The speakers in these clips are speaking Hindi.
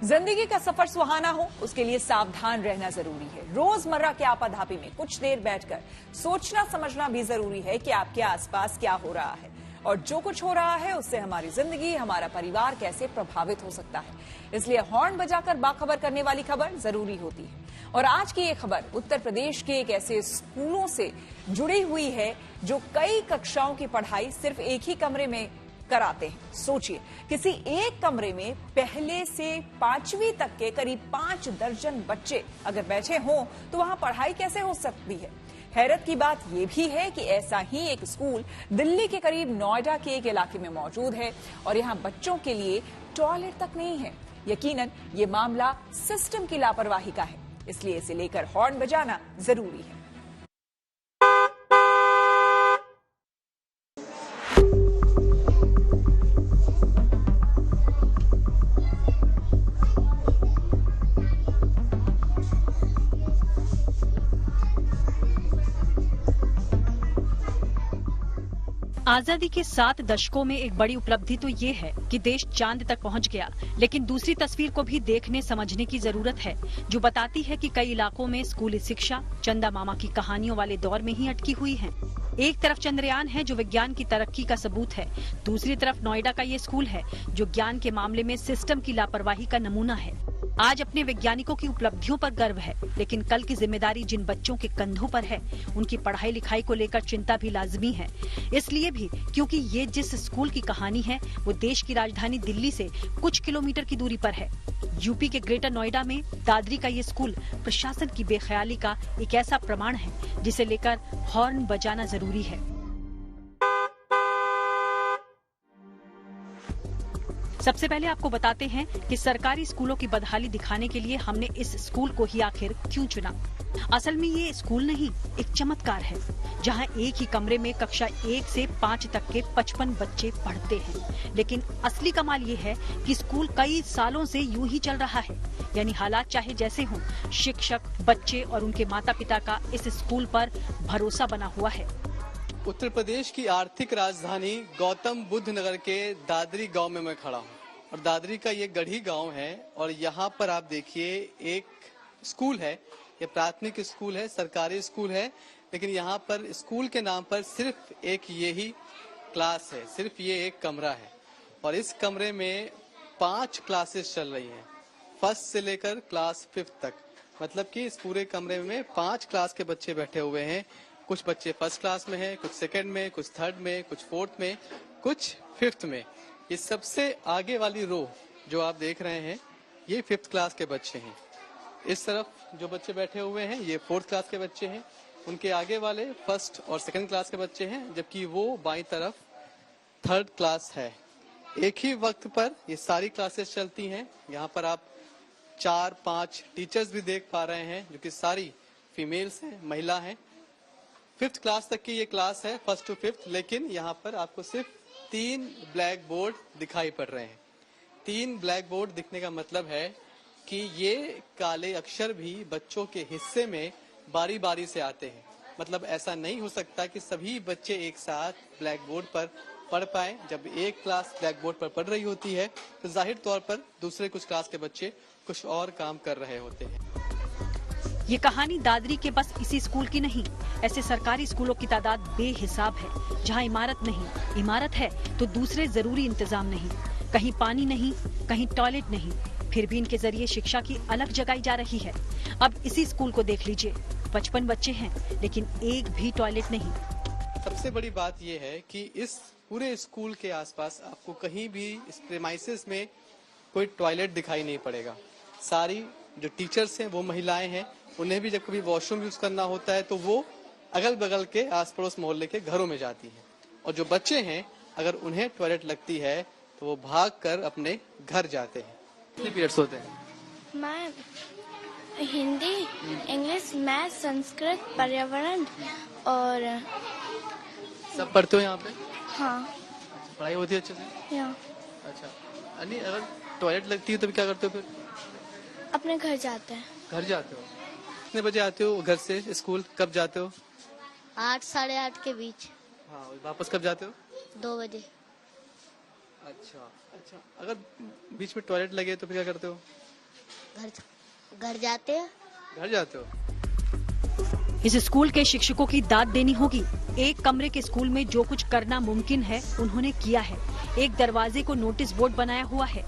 जिंदगी का सफर सुहाना हो उसके लिए सावधान रहना जरूरी है। रोजमर्रा के आपाधापी में कुछ देर बैठकर सोचना समझना भी जरूरी है कि आपके आसपास क्या हो रहा है और जो कुछ हो रहा है उससे हमारी जिंदगी, हमारा परिवार कैसे प्रभावित हो सकता है। इसलिए हॉर्न बजाकर बाखबर करने वाली खबर जरूरी होती है। और आज की ये खबर उत्तर प्रदेश के एक ऐसे स्कूलों से जुड़ी हुई है जो कई कक्षाओं की पढ़ाई सिर्फ एक ही कमरे में कराते हैं। सोचिए, किसी एक कमरे में पहले से 5वीं तक के करीब 5 दर्जन बच्चे अगर बैठे हों तो वहां पढ़ाई कैसे हो सकती है। हैरत की बात यह भी है कि ऐसा ही एक स्कूल दिल्ली के करीब नोएडा के एक इलाके में मौजूद है और यहां बच्चों के लिए टॉयलेट तक नहीं है। यकीनन ये मामला सिस्टम की लापरवाही का है, इसलिए इसे लेकर हॉर्न बजाना जरूरी है। आजादी के 7 दशकों में एक बड़ी उपलब्धि तो ये है कि देश चांद तक पहुंच गया, लेकिन दूसरी तस्वीर को भी देखने समझने की जरूरत है, जो बताती है कि कई इलाकों में स्कूली शिक्षा चंदा मामा की कहानियों वाले दौर में ही अटकी हुई है। एक तरफ चंद्रयान है जो विज्ञान की तरक्की का सबूत है, दूसरी तरफ नोएडा का ये स्कूल है जो ज्ञान के मामले में सिस्टम की लापरवाही का नमूना है। आज अपने वैज्ञानिकों की उपलब्धियों पर गर्व है, लेकिन कल की जिम्मेदारी जिन बच्चों के कंधों पर है उनकी पढ़ाई लिखाई को लेकर चिंता भी लाजमी है। इसलिए भी क्योंकि ये जिस स्कूल की कहानी है वो देश की राजधानी दिल्ली से कुछ किलोमीटर की दूरी पर है। यूपी के ग्रेटर नोएडा में दादरी का ये स्कूल प्रशासन की बेख्याली का एक ऐसा प्रमाण है जिसे लेकर हॉर्न बजाना जरूरी है। सबसे पहले आपको बताते हैं कि सरकारी स्कूलों की बदहाली दिखाने के लिए हमने इस स्कूल को ही आखिर क्यों चुना। असल में ये स्कूल नहीं, एक चमत्कार है जहां एक ही कमरे में कक्षा 1 से 5 तक के 55 बच्चे पढ़ते हैं। लेकिन असली कमाल ये है कि स्कूल कई सालों से यूं ही चल रहा है, यानी हालात चाहे जैसे हों, शिक्षक, बच्चे और उनके माता पिता का इस स्कूल पर भरोसा बना हुआ है। उत्तर प्रदेश की आर्थिक राजधानी गौतम बुद्ध नगर के दादरी गांव में मैं खड़ा हूं और दादरी का ये गढ़ी गांव है और यहाँ पर आप देखिए एक स्कूल है। ये प्राथमिक स्कूल है, सरकारी स्कूल है, लेकिन यहाँ पर स्कूल के नाम पर सिर्फ एक ये ही क्लास है, सिर्फ ये एक कमरा है और इस कमरे में 5 क्लासेस चल रही हैं, फर्स्ट से लेकर क्लास 5 तक। मतलब कि इस पूरे कमरे में 5 क्लास के बच्चे बैठे हुए हैं। कुछ बच्चे फर्स्ट क्लास में हैं, कुछ सेकंड में, कुछ थर्ड में, कुछ फोर्थ में, कुछ 5th में। ये सबसे आगे वाली रो जो आप देख रहे हैं ये 5th क्लास के बच्चे हैं। इस तरफ जो बच्चे बैठे हुए हैं ये 4th क्लास के बच्चे हैं। उनके आगे वाले 1st और 2nd क्लास के बच्चे हैं, जबकि वो बाईं तरफ 3rd क्लास है। एक ही वक्त पर ये सारी क्लासेस चलती हैं। यहाँ पर आप 4-5 टीचर्स भी देख पा रहे हैं जो कि सारी फीमेल्स हैं, महिला हैं। 5th क्लास तक की ये क्लास है, 1st to 5th, लेकिन यहाँ पर आपको सिर्फ 3 ब्लैक बोर्ड दिखाई पड़ रहे हैं। 3 ब्लैक बोर्ड दिखने का मतलब है कि ये काले अक्षर भी बच्चों के हिस्से में बारी बारी से आते हैं। मतलब ऐसा नहीं हो सकता कि सभी बच्चे एक साथ ब्लैक बोर्ड पर पढ़ पाए। जब एक क्लास ब्लैक बोर्ड पर पढ़ रही होती है तो जाहिर तौर पर दूसरे कुछ क्लास के बच्चे कुछ और काम कर रहे होते हैं। ये कहानी दादरी के बस इसी स्कूल की नहीं, ऐसे सरकारी स्कूलों की तादाद बेहिसाब है जहां इमारत नहीं, इमारत है तो दूसरे जरूरी इंतजाम नहीं, कहीं पानी नहीं, कहीं टॉयलेट नहीं, फिर भी इनके जरिए शिक्षा की अलग जगाई जा रही है। अब इसी स्कूल को देख लीजिए, 55 बच्चे हैं लेकिन एक भी टॉयलेट नहीं। सबसे बड़ी बात यह है कि इस पूरे स्कूल के आसपास आपको कहीं भी इस प्रेमाइसेस में कोई टॉयलेट दिखाई नहीं पड़ेगा। सारी जो टीचर्स हैं वो महिलाएं हैं, उन्हें भी जब कभी वॉशरूम यूज करना होता है तो वो अगल बगल के आस पड़ोस मोहल्ले के घरों में जाती हैं। और जो बच्चे हैं अगर उन्हें टॉयलेट लगती है तो वो भाग कर अपने घर जाते हैं। कितने पीरियड्स होते हैं? मैं हिंदी, इंग्लिश, मैथ, संस्कृत, पर्यावरण और सब पढ़ते हो यहाँ पे? हाँ। पढ़ाई होती है अच्छे से? यहाँ। अच्छा, यानी अगर टॉयलेट लगती है तो क्या करते हो फिर? अपने घर जाते हैं। घर जाते हो? कितने बजे आते हो घर से स्कूल? कब जाते हो? 8 साढ़े 8 के बीच। हाँ, वापस कब जाते हो? 2 बजे। अच्छा, अगर बीच में टॉयलेट लगे तो फिर क्या करते हो? घर जाते हैं। घर जाते हो? इस स्कूल के शिक्षकों की दाद देनी होगी। एक कमरे के स्कूल में जो कुछ करना मुमकिन है उन्होंने किया है। एक दरवाजे को नोटिस बोर्ड बनाया हुआ है।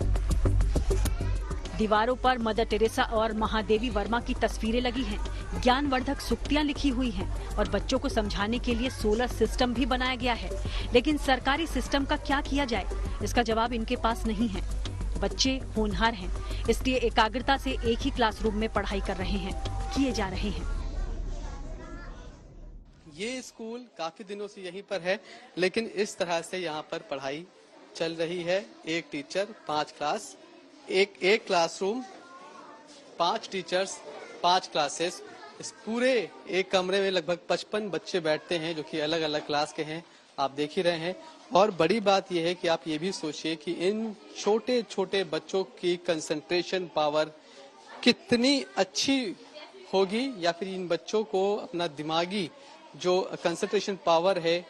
दीवारों पर मदर टेरेसा और महादेवी वर्मा की तस्वीरें लगी हैं। ज्ञानवर्धक सूक्तियां लिखी हुई हैं और बच्चों को समझाने के लिए सोलर सिस्टम भी बनाया गया है। लेकिन सरकारी सिस्टम का क्या किया जाए, इसका जवाब इनके पास नहीं है। बच्चे होनहार हैं, इसलिए एकाग्रता से एक ही क्लासरूम में पढ़ाई कर रहे हैं, किए जा रहे हैं। ये स्कूल काफी दिनों से यहीं पर है, लेकिन इस तरह से यहाँ पर पढ़ाई चल रही है। एक टीचर 5 क्लास, एक क्लासरूम, 5 टीचर्स, 5 क्लासेस। इस पूरे एक कमरे में लगभग 55 बच्चे बैठते हैं, जो कि अलग अलग क्लास के हैं, आप देख ही रहे हैं। और बड़ी बात यह है कि आप ये भी सोचिए कि इन छोटे छोटे बच्चों की कंसंट्रेशन पावर कितनी अच्छी होगी, या फिर इन बच्चों को अपना दिमागी जो कंसंट्रेशन पावर है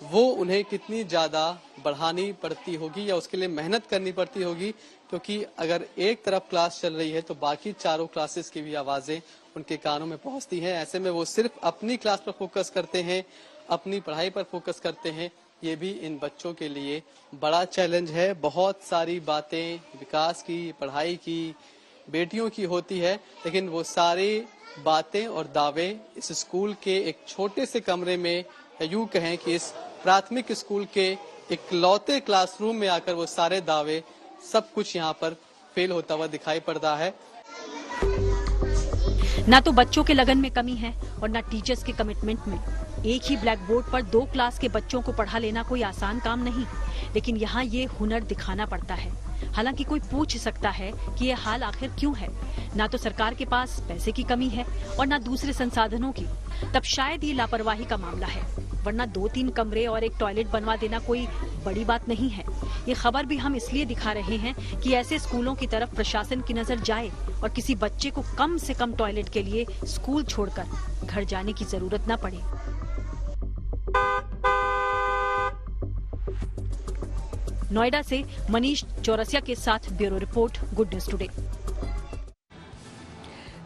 वो उन्हें कितनी ज्यादा बढ़ानी पड़ती होगी या उसके लिए मेहनत करनी पड़ती होगी। क्योंकि अगर एक तरफ क्लास चल रही है तो बाकी चारों क्लासेस की भी आवाजें उनके कानों में पहुंचती हैं। ऐसे में वो सिर्फ अपनी क्लास पर फोकस करते हैं, अपनी पढ़ाई पर फोकस करते हैं। ये भी इन बच्चों के लिए बड़ा चैलेंज है। बहुत सारी बातें विकास की, पढ़ाई की, बेटियों की होती है, लेकिन वो सारी बातें और दावे इस स्कूल के एक छोटे से कमरे में, यूं कहें कि इस प्राथमिक स्कूल के इकलौते क्लासरूम में आकर वो सारे दावे, सब कुछ यहाँ पर फेल होता हुआ दिखाई पड़ता है। ना तो बच्चों के लगन में कमी है और ना टीचर्स के कमिटमेंट में। एक ही ब्लैक बोर्ड पर 2 क्लास के बच्चों को पढ़ा लेना कोई आसान काम नहीं, लेकिन यहाँ ये हुनर दिखाना पड़ता है। हालांकि कोई पूछ सकता है कि ये हाल आखिर क्यों है। ना तो सरकार के पास पैसे की कमी है और ना दूसरे संसाधनों की। तब शायद ये लापरवाही का मामला है, वरना 2-3 कमरे और एक टॉयलेट बनवा देना कोई बड़ी बात नहीं है। ये खबर भी हम इसलिए दिखा रहे हैं कि ऐसे स्कूलों की तरफ प्रशासन की नजर जाए और किसी बच्चे को कम से कम टॉयलेट के लिए स्कूल छोड़कर घर जाने की जरूरत न पड़े। नोएडा से मनीष चौरसिया के साथ bureau report, good news today.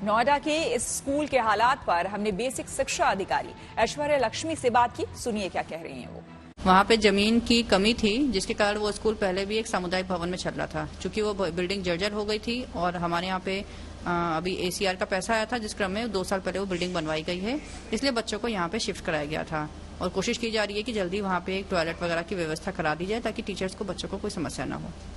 Noida के इस स्कूल के हालात पर हमने बेसिक शिक्षा अधिकारी ऐश्वर्या लक्ष्मी से बात की। सुनिए क्या कह रही हैं वो। वहाँ पे जमीन की कमी थी, जिसके कारण वो स्कूल पहले भी एक सामुदायिक भवन में चल रहा था। चूंकि वो बिल्डिंग जर्जर हो गई थी और हमारे यहाँ पे अभी ACR का पैसा आया था, जिस क्रम में 2 साल पहले वो बिल्डिंग बनवाई गई है, इसलिए बच्चों को यहाँ पे शिफ्ट कराया गया था। और कोशिश की जा रही है कि जल्दी वहाँ पे एक टॉयलेट वगैरह की व्यवस्था करा दी जाए, ताकि टीचर्स को, बच्चों को कोई समस्या न हो।